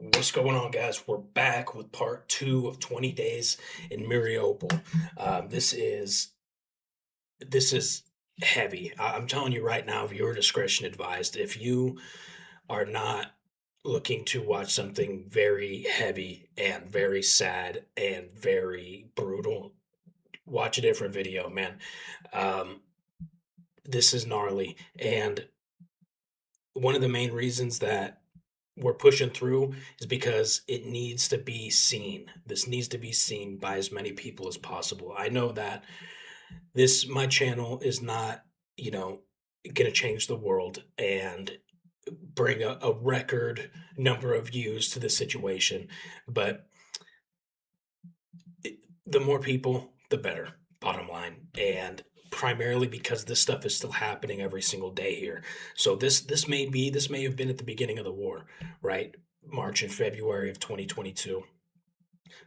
What's going on, guys? We're back with part 2 of 20 days in Mariupol. This is heavy. I'm telling you right now, viewer discretion advised. If you are not looking to watch something very heavy and very sad and very brutal, watch a different video, man. This is gnarly, and one of the main reasons that we're pushing through is because it needs to be seen. This needs to be seen by as many people as possible. I know that my channel is not, gonna change the world and bring a record number of views to the situation, but the more people, the better, bottom line. And primarily because this stuff is still happening every single day here. So this may have been at the beginning of the war, right? March and February of 2022.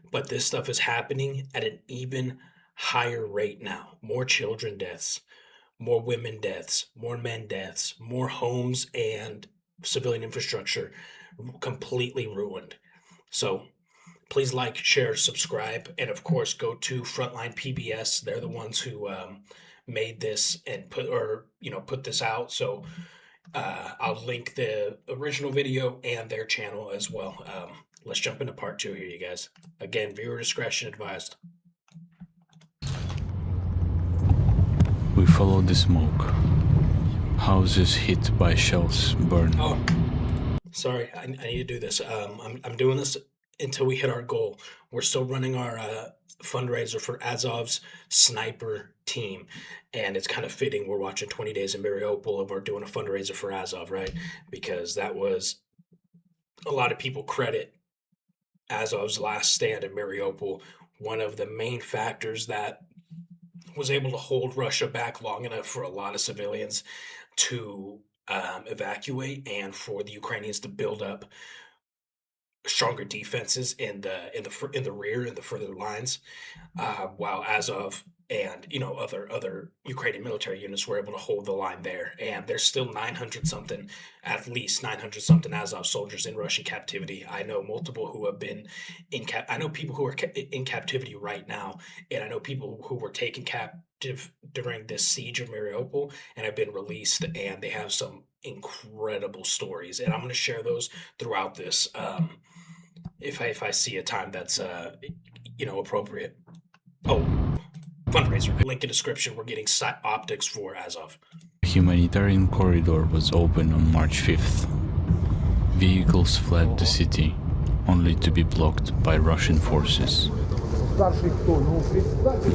But this stuff is happening at an even higher rate now. More children deaths, more women deaths, more men deaths, more homes and civilian infrastructure completely ruined. So please like, share, subscribe, and of course go to Frontline PBS. They're the ones who made this and put this out. So I'll link the original video and their channel as well. Let's jump into part 2 here, you guys. Again, viewer discretion advised. We follow the smoke. Houses hit by shells burn. Oh, sorry, I need to do this. I'm doing this until we hit our goal. We're still running our fundraiser for Azov's sniper team, and it's kind of fitting we're watching 20 days in Mariupol and we're doing a fundraiser for Azov, right? Because that was, a lot of people credit Azov's last stand in Mariupol one of the main factors that was able to hold Russia back long enough for a lot of civilians to evacuate and for the Ukrainians to build up stronger defenses in the rear, in the further lines, while Azov and other Ukrainian military units were able to hold the line there. And there's still at least 900 something Azov soldiers in Russian captivity. I know multiple who have been I know people who are in captivity right now, and I know people who were taken captive during this siege of Mariupol and have been released, and they have some incredible stories, and I'm going to share those throughout this. If I see a time that's appropriate. Oh, fundraiser, link in description. We're getting optics for Azov. Humanitarian corridor was open on March 5th. Vehicles fled the city, only to be blocked by Russian forces.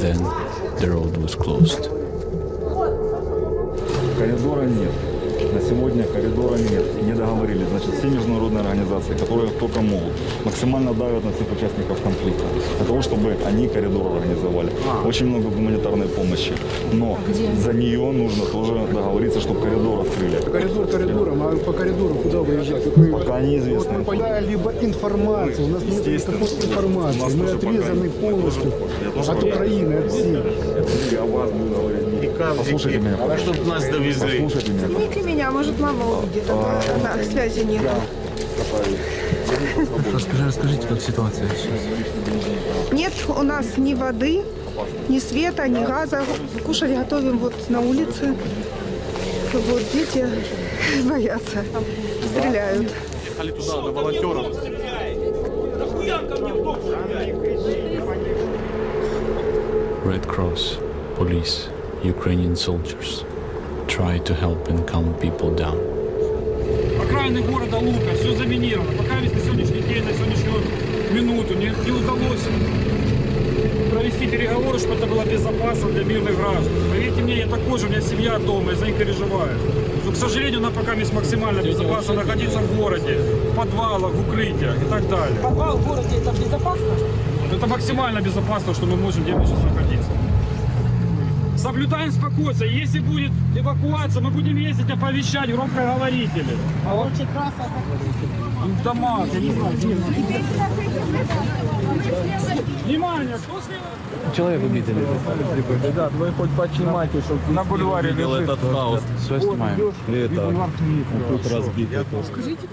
Then the road was closed. Коридора нет. На сегодня коридора нет. Не договорились. Значит, все международные организации, которые только могут, максимально давят на всех участников конфликта, для того, чтобы они коридор организовали. Очень много гуманитарной помощи. Но за нее нужно тоже договориться, чтобы коридор открыли. Коридор коридором, а по коридору куда выезжать? Пока неизвестно. Либо информация. У нас нет никакой информации. Мы отрезаны полностью от Украины, от всей. Я вас буду говорить. Послушайте меня. А чтобы нас довезли. Послушайте меня. Снимите меня, может, мама увидит, а связи нет. Расскажите, как ситуация сейчас? Нет у нас ни воды, ни света, ни газа. Кушать готовим вот на улице. Вот дети боятся, стреляют. Ехали туда, на волонтеров. Red Cross, police, Ukrainian soldiers try to help and calm people down. Окраины города Лука, все заминировано. Пока ведь на сегодняшний день, на сегодняшнюю минуту не удалось провести переговоры, чтобы это было безопасно для мирных граждан. Поверьте мне, я такой же, у меня семья дома, я за них переживаю. Но, к сожалению, нам пока максимально безопасно находиться в городе, в подвалах, в укрытиях и так далее. Подвал в городе это безопасно? Это максимально безопасно, что мы можем где сейчас находиться. Соблюдаем спокойствие. Если будет эвакуация, мы будем ездить, оповещать громкоговорители. А вот трасса В домах, я не знаю, где. Внимание, кто слева? Человек убитый лежит. Да, вы хоть поднимайте, чтобы На бульваре лежит. Этот хаос. Все снимаем. И это Тут разбито. Скажите.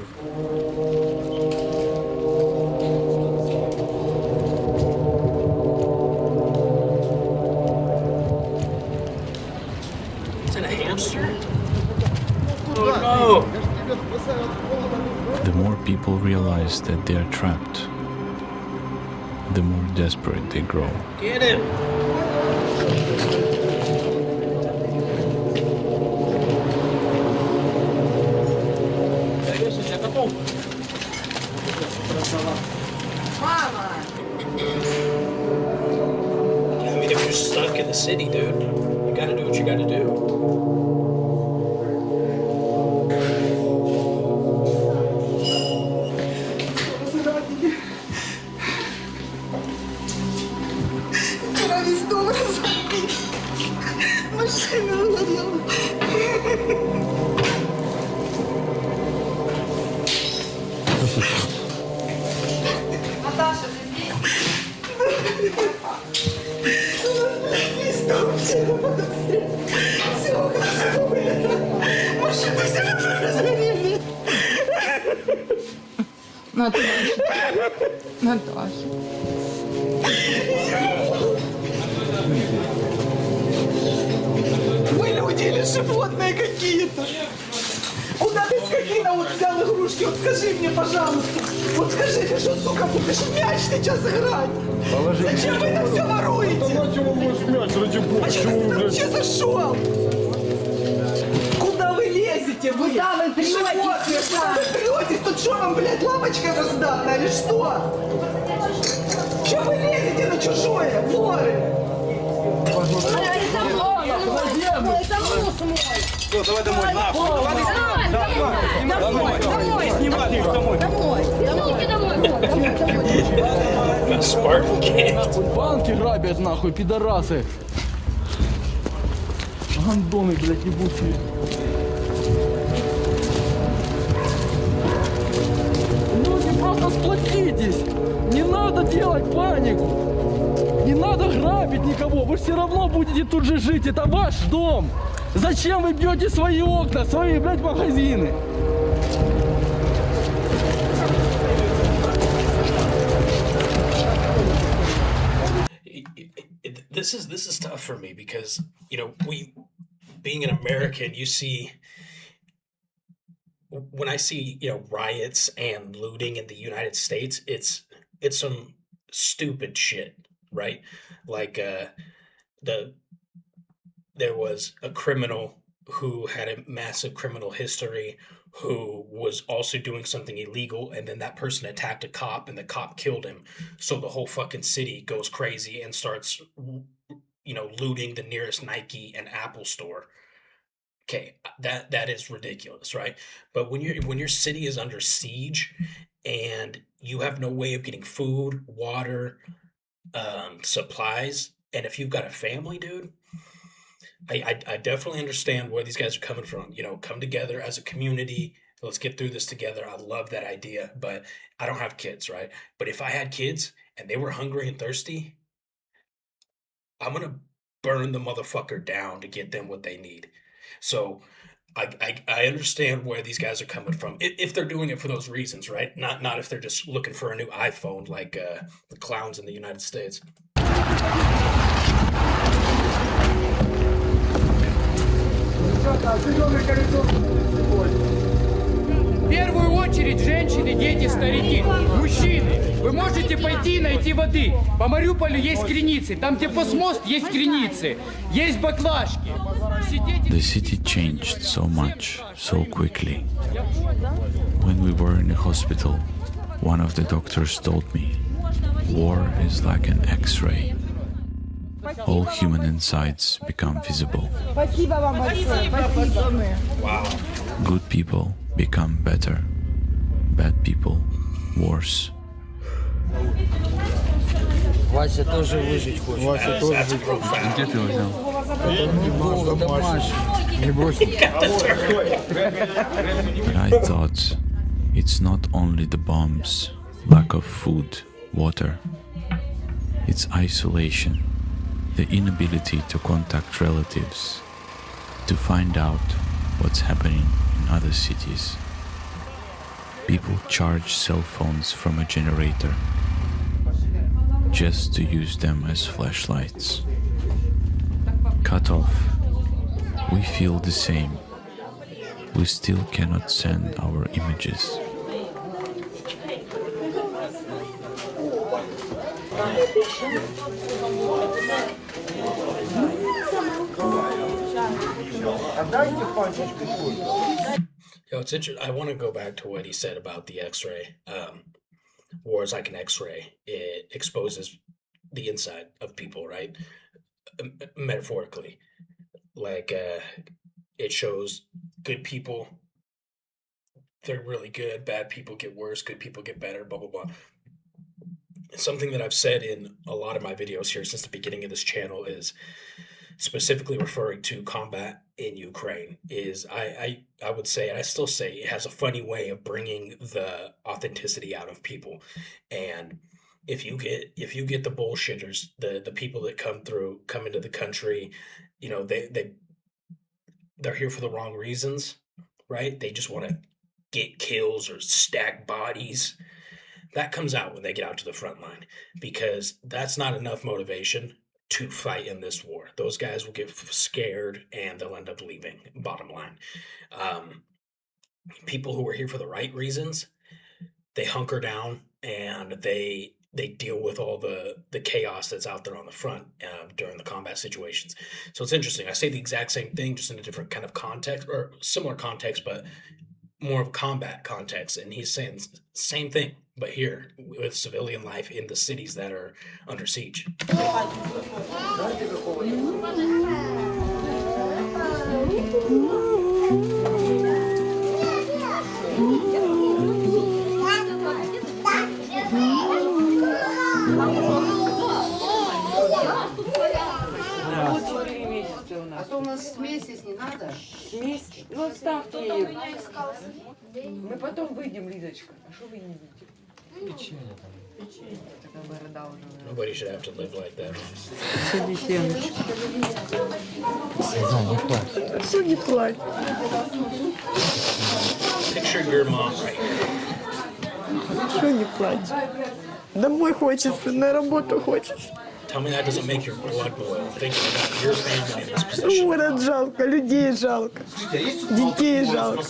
people realize that they are trapped, the more desperate they grow. Get him! Yeah, I mean, if you're stuck in the city, dude, you gotta do what you gotta do. Вчера весь дом разбил. Машина загорела. Наташа, ты здесь? Весь дом вчера подобрел. Все окна вылетело. Машины все разгорели. Наташа. Вы люди или животные какие-то? Куда ты, скотина, вот взял игрушки? Вот скажи мне, пожалуйста. Вот скажи, ты что, сука, будешь в мяч сейчас играть? Зачем вы это все воруете? А что ты сюда вообще зашел? Куда вы лезете? Вы животные, куда вы претесь? Тут что вам, блядь, лапочка раздата или что? Что вы лезете на чужое, воры? Давай домой, нахуй. Домой. Снимай их домой. Spartan can't. Банки грабят, нахуй, пидорасы. Гандоны, блядь, ебучие. Люди, просто сплотитесь. Не надо делать панику. Не надо грабить никого. Вы все равно будете тут же жить. Это ваш дом. Зачем вы бьете свои окна, свои, блядь, магазины? This is tough for me because, you know, being an American, you see, when I see, you know, riots and looting in the United States, it's some stupid shit, right? Like there was a criminal who had a massive criminal history who was also doing something illegal, and then that person attacked a cop and the cop killed him. So the whole fucking city goes crazy and starts, you know, looting the nearest Nike and Apple store. Okay, that is ridiculous, right? But when your city is under siege and you have no way of getting food, water, supplies, and if you've got a family, dude, I definitely understand where these guys are coming from. You know, come together as a community. Let's get through this together. I love that idea, but I don't have kids, right? But if I had kids and they were hungry and thirsty, I'm going to burn the motherfucker down to get them what they need. So I understand where these guys are coming from if they're doing it for those reasons, right? Not if they're just looking for a new iPhone like the clowns in the United States. В первую очередь женщины, дети, старики, мужчины. Вы можете пойти и найти воды. По Мариуполю есть криницы. Там, где постмост, есть криницы. Есть баклажки. The city changed so much, so quickly. When we were in the hospital, one of the doctors told me, war is like an X-ray. All human insides become visible. Wow. Good people become better. Bad people worse. Вася тоже выжить хочет. That's profound. Где ты его взял? But I thought it's not only the bombs, lack of food, water. It's isolation, the inability to contact relatives, to find out what's happening in other cities. People charge cell phones from a generator just to use them as flashlights. Cut off. We feel the same. We still cannot send our images. Yo, it's interesting. I want to go back to what he said about the X-ray. War is like an X-ray. It exposes the inside of people, right? Metaphorically, like it shows good people. They're really good. Bad people get worse. Good people get better. Blah blah blah. Something that I've said in a lot of my videos here since the beginning of this channel is specifically referring to combat in Ukraine is I would say, and I still say, it has a funny way of bringing the authenticity out of people. And if you get the bullshitters, the people that come into the country, you know, they're here for the wrong reasons, right? They just want to get kills or stack bodies. That comes out when they get out to the front line, because that's not enough motivation to fight in this war. Those guys will get scared and they'll end up leaving, bottom line. People who are here for the right reasons, they hunker down and they deal with all the chaos that's out there on the front during the combat situations. So it's interesting. I say the exact same thing, just in a different kind of context, or similar context, but more of combat context. And he's saying same thing, but here with civilian life in the cities that are under siege. А то у нас смесь, если не надо. Смесь? Ну, ставьте ее. Мы потом выйдем, Лизочка. А что вы не видите? Печенье там. Печенье. Такая борода уже. Nobody should have to live like that. Сегодня семечки. Не плачь. Все, не плачь. Picture your mom right here. Что не плачь? Домой хочется, на работу хочется. Tell me that doesn't make your blood boil thinking about your family in this position. Город жалко, людей жалко, детей жалко.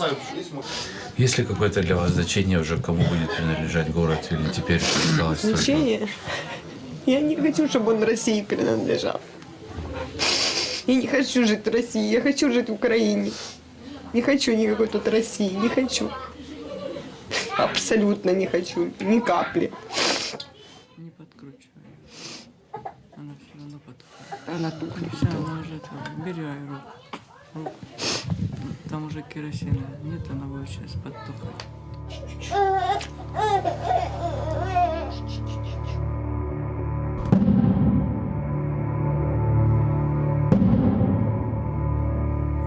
Есть ли какое-то для вас значение уже, кому будет принадлежать город, или теперь осталось только... Значение? Я не хочу, чтобы он России принадлежал. Я не хочу жить в России, я хочу жить в Украине. Не хочу никакой тут России, не хочу. Абсолютно не хочу, ни капли. Не подкручивай. Она все равно потухнет. Она тухнет. Все, она уже берегай руку. Там уже керосина нет, она будет сейчас подтухать.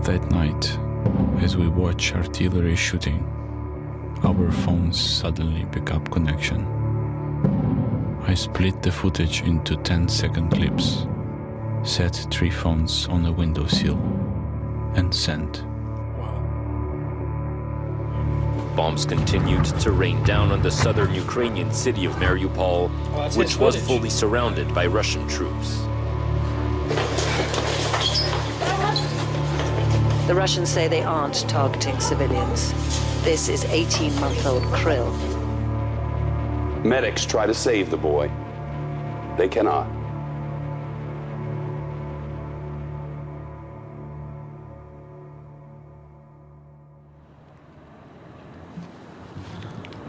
That night, as we watch artillery shooting, our phones suddenly pick up connection. I split the footage into 10-second clips, set 3 phones on a windowsill, and sent. Bombs continued to rain down on the southern Ukrainian city of Mariupol, which was fully surrounded by Russian troops. The Russians say they aren't targeting civilians. This is 18-month-old Krill. Medics try to save the boy. They cannot.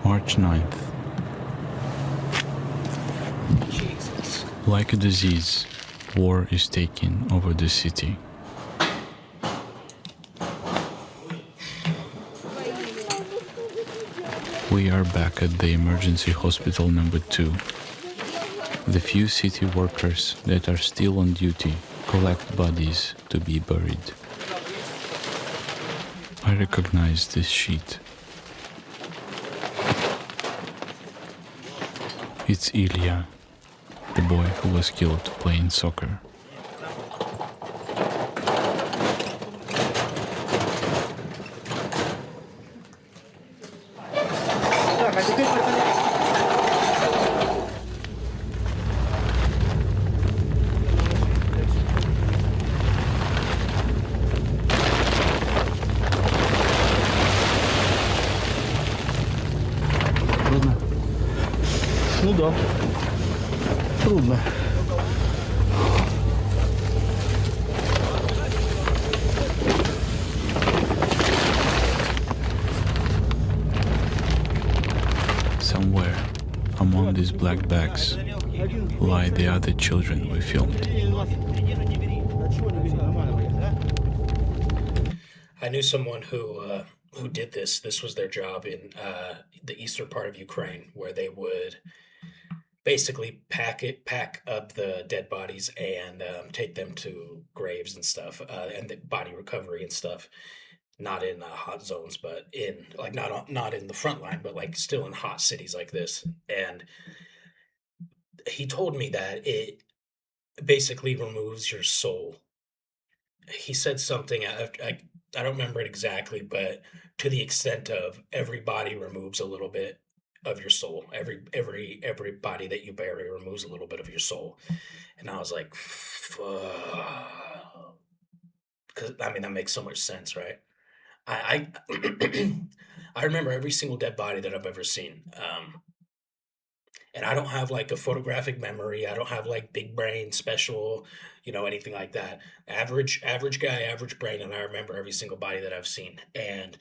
March 9th. Jesus. Like a disease, war is taking over the city. We are back at the emergency hospital number 2. The few city workers that are still on duty collect bodies to be buried. I recognize this sheet. It's Ilya, the boy who was killed playing soccer. Ну да. трудно. Somewhere among these black bags lie the other children we filmed. I knew someone who did this. This was their job in the eastern part of Ukraine, where they would basically pack up the dead bodies and take them to graves and stuff, and the body recovery and stuff. Not in hot zones, but in like not in the front line, but like still in hot cities like this. And he told me that it basically removes your soul. He said something, I don't remember it exactly, but to the extent of everybody removes a little bit of your soul. Every body that you bury removes a little bit of your soul. And I was like, fuck. Because I mean that makes so much sense, right? I I remember every single dead body that I've ever seen. And I don't have like a photographic memory. I don't have like big brain special, anything like that. Average guy, average brain, and I remember every single body that I've seen. And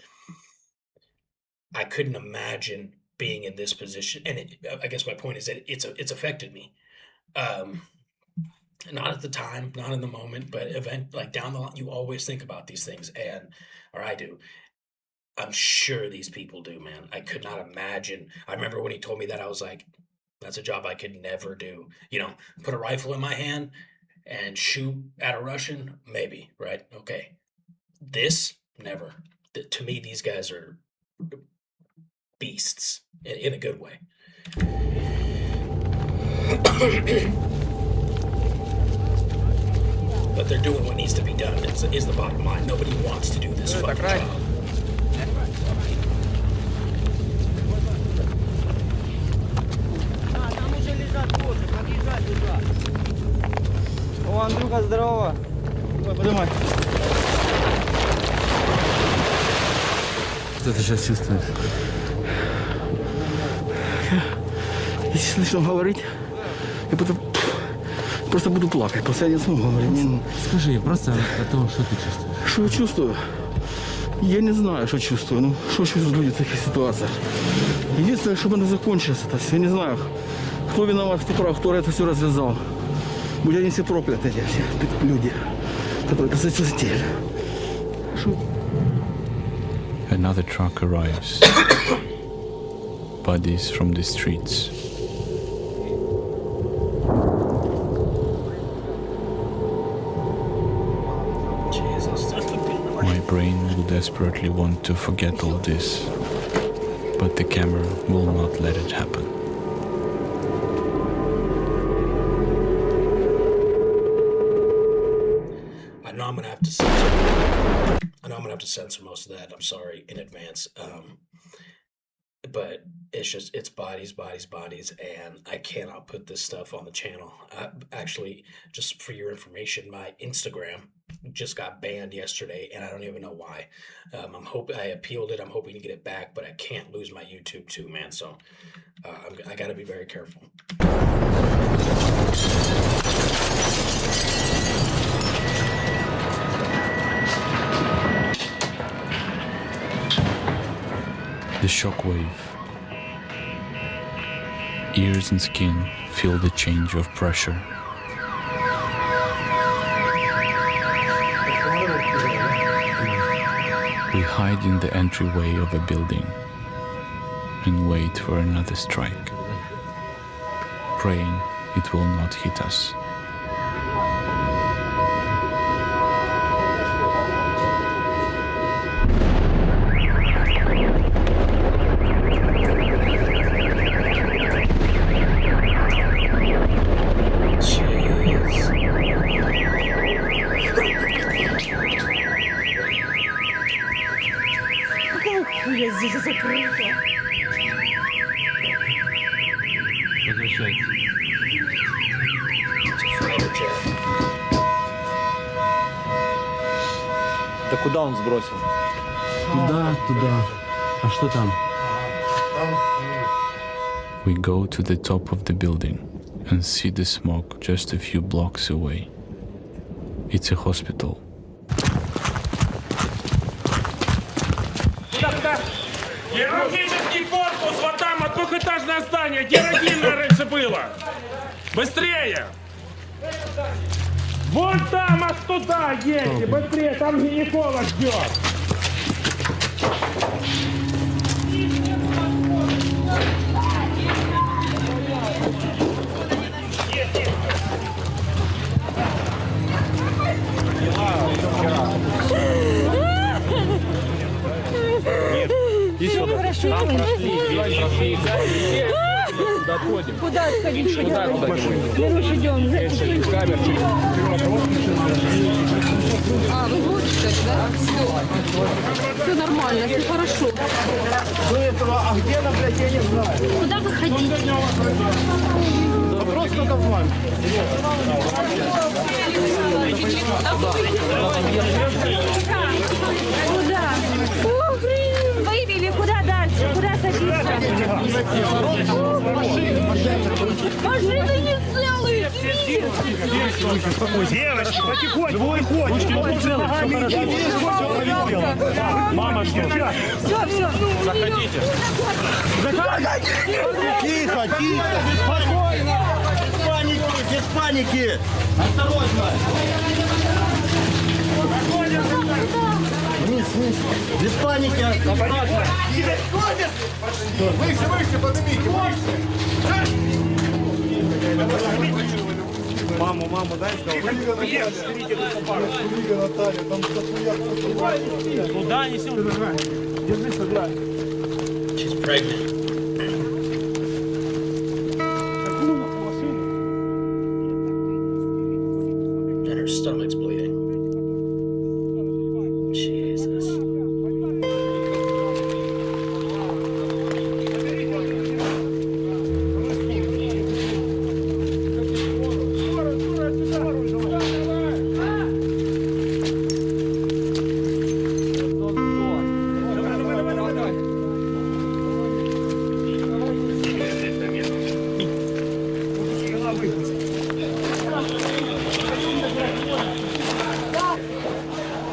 I couldn't imagine being in this position. And I guess my point is that it's affected me. Not at the time, not in the moment, but like down the line, you always think about these things, or I do. I'm sure these people do, man. I could not imagine. I remember when he told me that, I was like, that's a job I could never do. Put a rifle in my hand and shoot at a Russian, maybe, right? Okay. This, never. To me, these guys are beasts in a good way. But they're doing what needs to be done, is the bottom line. Nobody wants to do this fucking job. О, Андрюха, здорово. Поднимай. Что ты сейчас чувствуешь? Если начну говорить, я просто буду плакать. Просто я не смогу говорить. Скажи просто о том, что ты чувствуешь. Что я чувствую? Я не знаю, что чувствую. Ну, что чувствуют люди в таких ситуациях? Единственное, чтобы это закончилось, это все. Я не знаю, кто виноват, кто прав, кто это все развязал. Будь они все прокляты, эти все люди, которые это затеяли. Another truck arrives. Bodies from the streets. My brain will desperately want to forget all this, but the camera will not let it happen. I know I'm gonna have to censor most of that. I'm sorry in advance. But it's bodies, and I cannot put this stuff on the channel. Actually, just for your information, my Instagram just got banned yesterday, and I don't even know why. I appealed it. I'm hoping to get it back, but I can't lose my YouTube too, man. So I got to be very careful. The shockwave. Ears and skin feel the change of pressure. We hide in the entryway of a building and wait for another strike, praying it will not hit us. Я здесь закрыта. Возвращайтесь. Да куда он сбросил? Туда. А что там? We go to the top of the building. and see the smoke just a few blocks away. It's a hospital. Хирургический корпус, вот там, двухэтажное здание, где родильная раньше было. Быстрее! Вон там, аж туда едьте, быстрее, там гинеколог ждет. Все хорошо. Куда сходить? Куда идем? Вы будете, да? Все нормально, все хорошо. А где она, блядь, я не знаю. Куда вы хотите? Вопрос только в вами. Куда? О, блин, вывели, куда дальше? Куда садиться? Машины не целые! Девочки, потихоньку, выходите. Мама, что? Все. Заходите. Тихо, спокойно. Без паники. Осторожно. Вниз. Без паники. Осторожно. Выше, поднимите. Маму, дай сказал. Куда несем? Держи, сыграй. She's pregnant. And her stomach's bleeding. Jesus.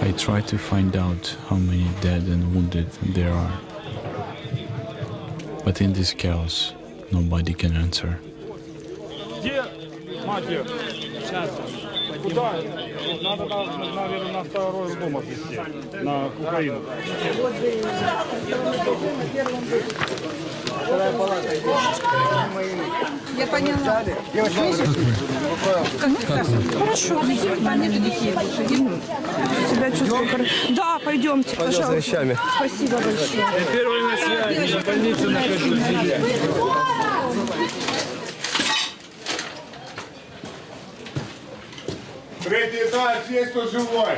I try to find out how many dead and wounded there are. But in this chaos, nobody can answer. Где? Мать ее. Сейчас. Куда? Надо, наверное, на второй дом отвезти. На Украину. Я поняла. Хорошо. Себя чувствую хорошо. Да, пойдемте, пожалуйста. Спасибо большое. Первый на связи, в больнице нахожусь. Третий этаж, есть кто живой?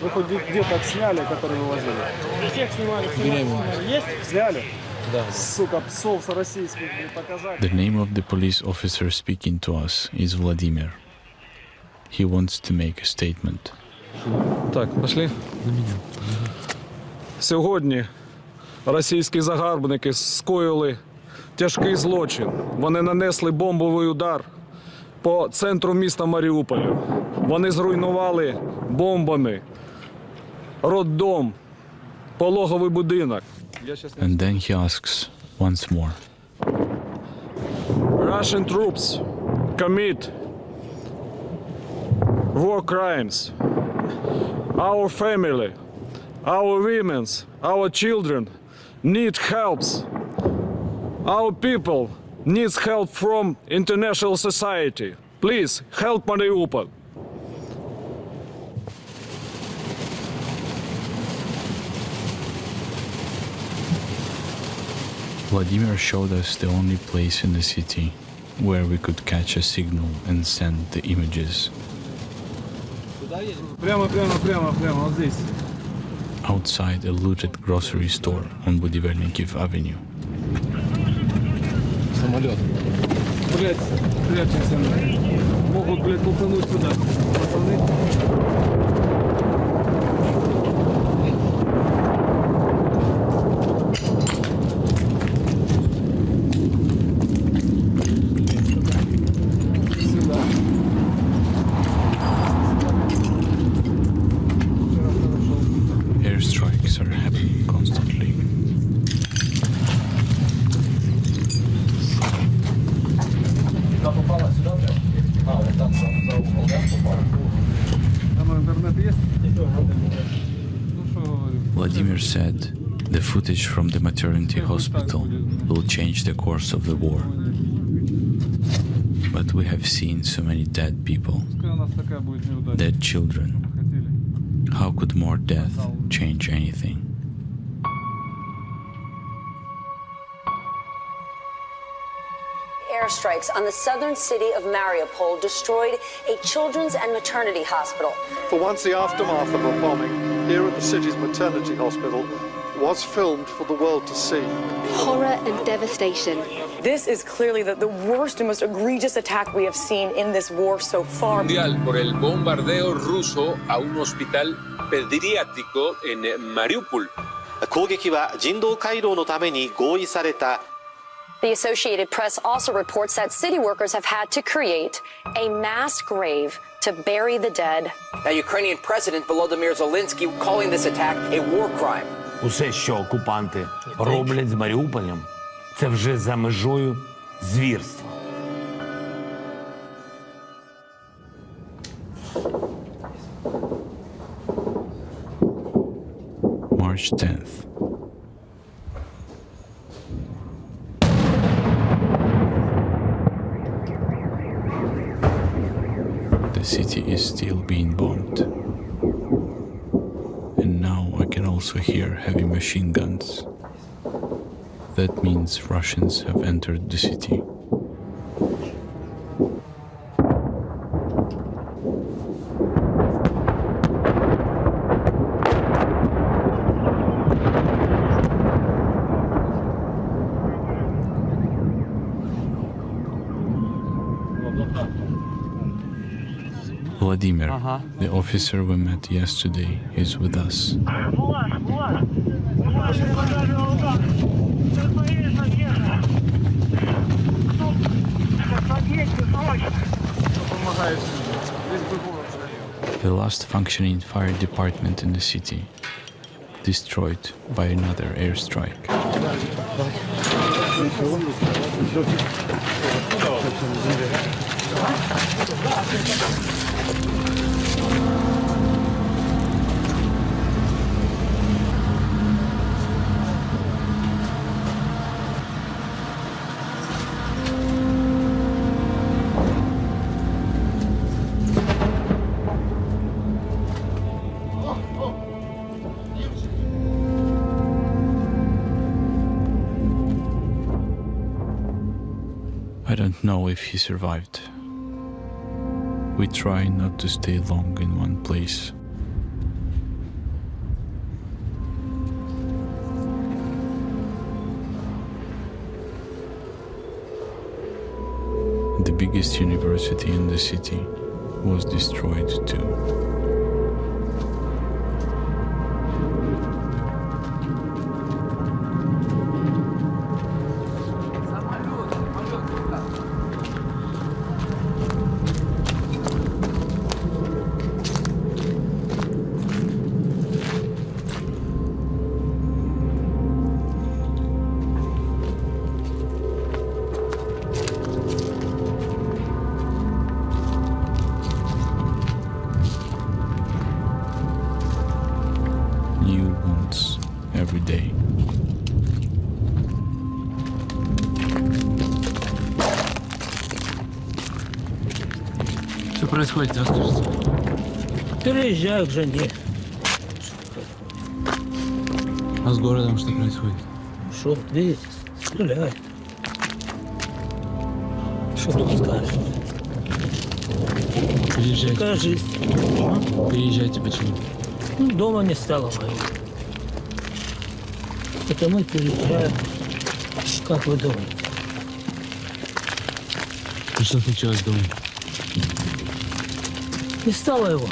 Вы хоть где-то сняли, которые вывозили? Всех снимали. Есть? Сняли? Да. Сука, псов российских не показали. The name of the police officer speaking to us is Vladimir. He wants to make a statement. Так, пошли. Сьогодні російські загарбники скоїли тяжкий злочин. Вони нанесли бомбовий удар по центру міста Маріуполя. Вони зруйнували бомбами роддом, пологовий будинок. And then he asks once more. Russian troops commit war crimes. Our family, our women, our children need helps. Our people needs help from international society. Please help Mariupol. Vladimir showed us the only place in the city where we could catch a signal and send the images. Прямо, вот здесь. Outside a looted grocery store on Budivelnikiv Avenue. Самолет. Блять, прячемся. Могут, блядь, лупануть сюда. Пацаны. Airstrikes are happening constantly. Vladimir said the footage from the maternity hospital will change the course of the war. But we have seen so many dead people, dead children. How could more death change anything? Airstrikes on the southern city of Mariupol destroyed a children's and maternity hospital. For once, the aftermath of a bombing here at the city's maternity hospital was filmed for the world to see. Horror and devastation. This is clearly the worst and most egregious attack we have seen in this war so far. Mundial por el bombardeo ruso a un hospital pediátrico en Mariupol. 攻撃は人道回廊のために合意された。 The Associated Press also reports that city workers have had to create a mass grave to bury the dead. Now, Ukrainian President Volodymyr Zelensky calling this attack a war crime. Усе, що окупанти роблять з Маріуполем, це вже за межою звірства. March 10th. The city is still being bombed. And now I can also hear heavy machine guns. That means Russians have entered the city. Vladimir, the officer we met yesterday, is with us. The last functioning fire department in the city, destroyed by another airstrike. I don't know if he survived. We try not to stay long in one place. The biggest university in the city was destroyed too. New wounds every day. Что происходит, расскажите. Переезжаю к жене. А с городом что происходит? Что, видите, стреляют. Что тут скажешь? Переезжайте. Такая жизнь. Переезжайте почему? Ну, дома не стало моего. Это мы переезжаем. Как вы думаете? И что случилось дома? Не стало его.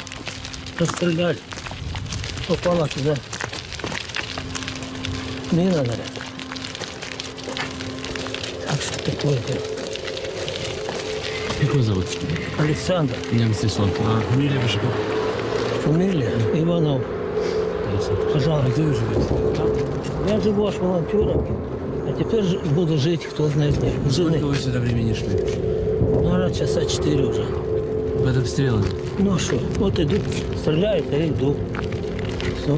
Расстреляли. Попала туда. Мина, наверное. Так что такое дело. Как его зовут? Александр. Меня Мстислав. А фамилия ваша как? Фамилия Иванов. Пожалуйста. Где вы живете? Я живу аж волонтером. А теперь буду жить, кто знает где. Сколько вы сюда времени шли? Наверное, часа 4 уже. Под обстрелом? Ну а что? Вот иду. Стреляют, а я иду. Все.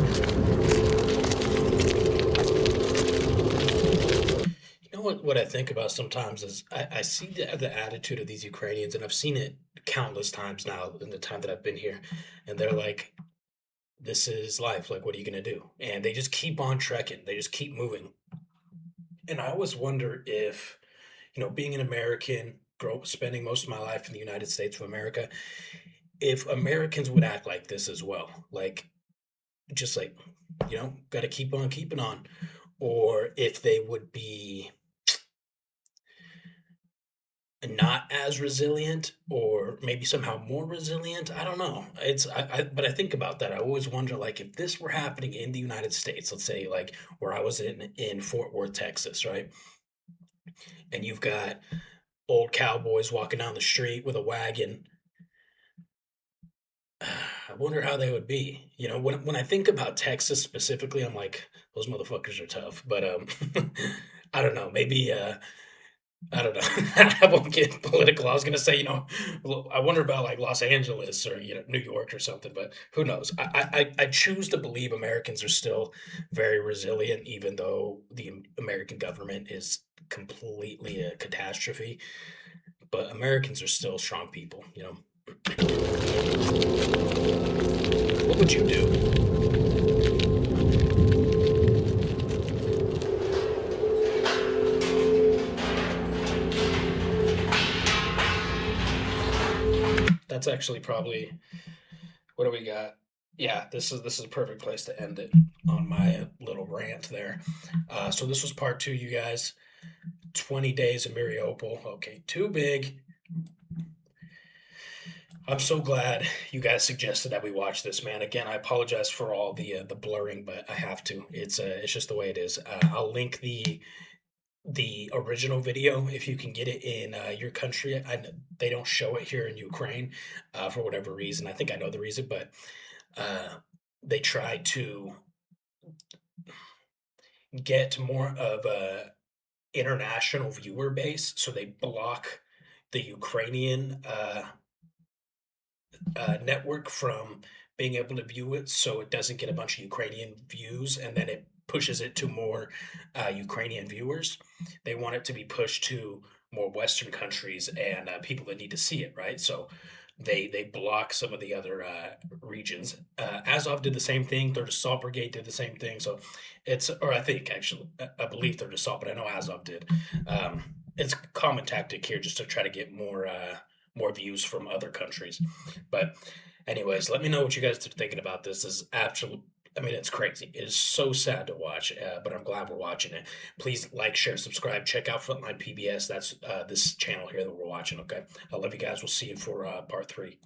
What I think about sometimes is I see the attitude of these Ukrainians, and I've seen it countless times now in the time that I've been here, and they're like, "This is life. Like, what are you gonna do?" And they just keep on trekking. They just keep moving. And I always wonder if, being an American, spending most of my life in the United States of America, if Americans would act like this as well, like just like, got to keep on keeping on, or if they would be not as resilient or maybe somehow more resilient. I don't know. But I think about that. I always wonder, like, if this were happening in the United States, let's say like where I was in Fort Worth, Texas, right? And you've got old cowboys walking down the street with a wagon. I wonder how they would be. When I think about Texas specifically, I'm like, those motherfuckers are tough. But I don't know. Maybe I don't know. I won't get political. I was gonna say, I wonder about like Los Angeles or New York or something, but who knows? I choose to believe Americans are still very resilient, even though the American government is completely a catastrophe. But Americans are still strong people. What would you do? That's actually probably, what do we got? Yeah, this is a perfect place to end it on my little rant there. So this was part 2, you guys. 20 days in Mariupol. Okay, too big. I'm so glad you guys suggested that we watch this, man. Again, I apologize for all the blurring, but I have to. It's just the way it is. I'll link the original video if you can get it in your country. They don't show it here in Ukraine for whatever reason. I think I know the reason, but they try to get more of a international viewer base, so they block the Ukrainian network from being able to view it, so it doesn't get a bunch of Ukrainian views, and then it pushes it to more Ukrainian viewers. They want it to be pushed to more Western countries and people that need to see it, right? So they block some of the other regions. Azov did the same thing. Third Assault Brigade did the same thing. So or I think actually, I believe Third Assault, but I know Azov did. It's a common tactic here just to try to get more views from other countries. But anyways, let me know what you guys are thinking about this. This is absolute. I mean, it's crazy. It is so sad to watch, but I'm glad we're watching it. Please like, share, subscribe. Check out Frontline PBS. That's this channel here that we're watching, okay? I love you guys. We'll see you for part 3.